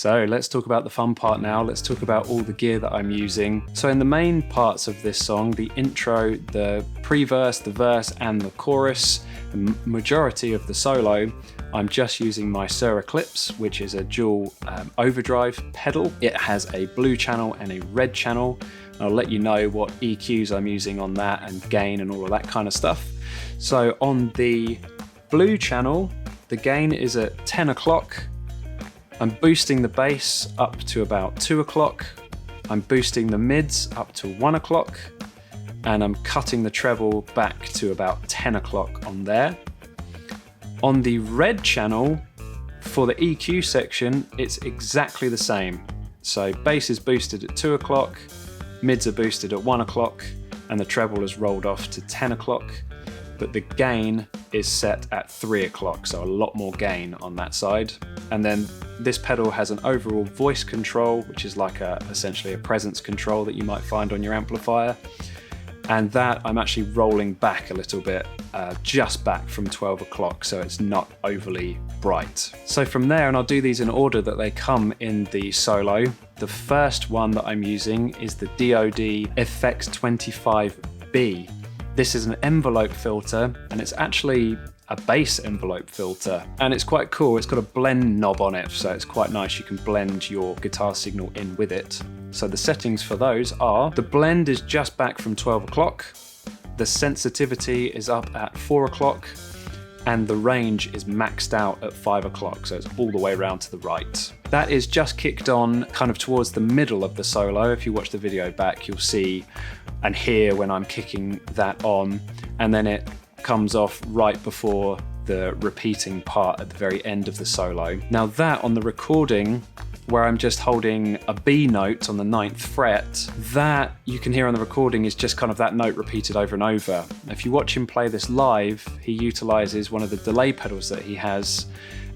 So let's talk about the fun part now. Let's talk about all the gear that I'm using. So in the main parts of this song, the intro, the pre-verse, the verse, and the chorus, the majority of the solo, I'm just using my Suhr Eclipse, which is a dual overdrive pedal. It has a blue channel and a red channel. I'll let you know what EQs I'm using on that and gain and all of that kind of stuff. So on the blue channel, the gain is at 10 o'clock. I'm boosting the bass up to about 2 o'clock. I'm boosting the mids up to 1 o'clock. And I'm cutting the treble back to about 10 o'clock on there. On the red channel, for the EQ section, it's exactly the same. So bass is boosted at 2 o'clock, mids are boosted at 1 o'clock, and the treble is rolled off to 10 o'clock. But the gain is set at 3 o'clock, so a lot more gain on that side. And then this pedal has an overall voice control, which is like essentially a presence control that you might find on your amplifier. And that I'm actually rolling back a little bit, just back from 12 o'clock, so it's not overly bright. So from there, and I'll do these in order that they come in the solo, the first one that I'm using is the DoD FX25B. This is an envelope filter, and it's actually a bass envelope filter, and it's quite cool. It's got a blend knob on it, so it's quite nice. You can blend your guitar signal in with it. So the settings for those are, the blend is just back from 12 o'clock, the sensitivity is up at 4 o'clock, and the range is maxed out at 5 o'clock, so it's all the way around to the right. That is just kicked on kind of towards the middle of the solo. If you watch the video back, you'll see and hear when I'm kicking that on, and then it comes off right before the repeating part at the very end of the solo. Now that on the recording, where I'm just holding a B note on the 9th fret, that you can hear on the recording is just kind of that note repeated over and over. If you watch him play this live, he utilizes one of the delay pedals that he has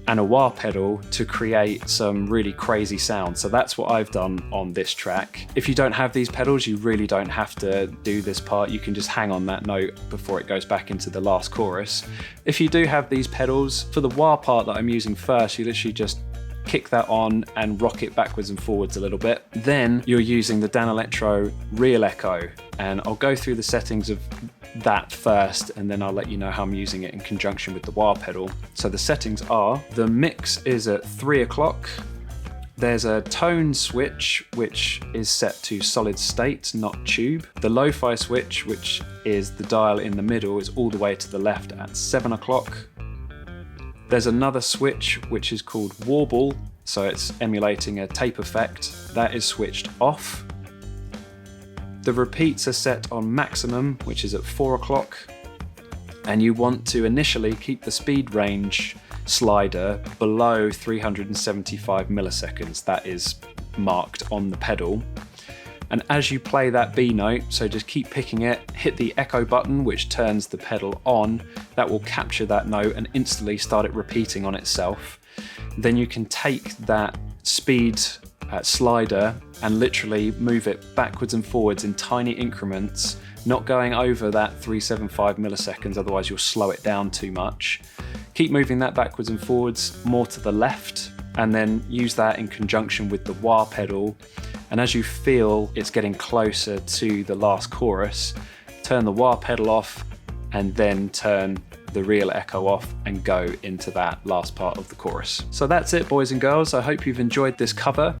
and a wah pedal to create some really crazy sound. So that's what I've done on this track. If you don't have these pedals, you really don't have to do this part. You can just hang on that note before it goes back into the last chorus. If you do have these pedals, for the wah part that I'm using first, you literally just kick that on and rock it backwards and forwards a little bit. Then you're using the Dan Electro Real Echo, and I'll go through the settings of that first, and then I'll let you know how I'm using it in conjunction with the wah pedal. So the settings are, the mix is at 3 o'clock. There's a tone switch, which is set to solid state, not tube. The lo-fi switch, which is the dial in the middle, is all the way to the left at 7 o'clock. There's another switch which is called warble, so it's emulating a tape effect. That is switched off. The repeats are set on maximum, which is at 4 o'clock. And you want to initially keep the speed range slider below 375 milliseconds. That is marked on the pedal. And as you play that B note, so just keep picking it, hit the echo button, which turns the pedal on. That will capture that note and instantly start it repeating on itself. Then you can take that speed slider and literally move it backwards and forwards in tiny increments, not going over that 375 milliseconds, otherwise you'll slow it down too much. Keep moving that backwards and forwards, more to the left, and then use that in conjunction with the wah pedal. And as you feel it's getting closer to the last chorus, turn the wah pedal off and then turn the real echo off and go into that last part of the chorus. So that's it, boys and girls. I hope you've enjoyed this cover.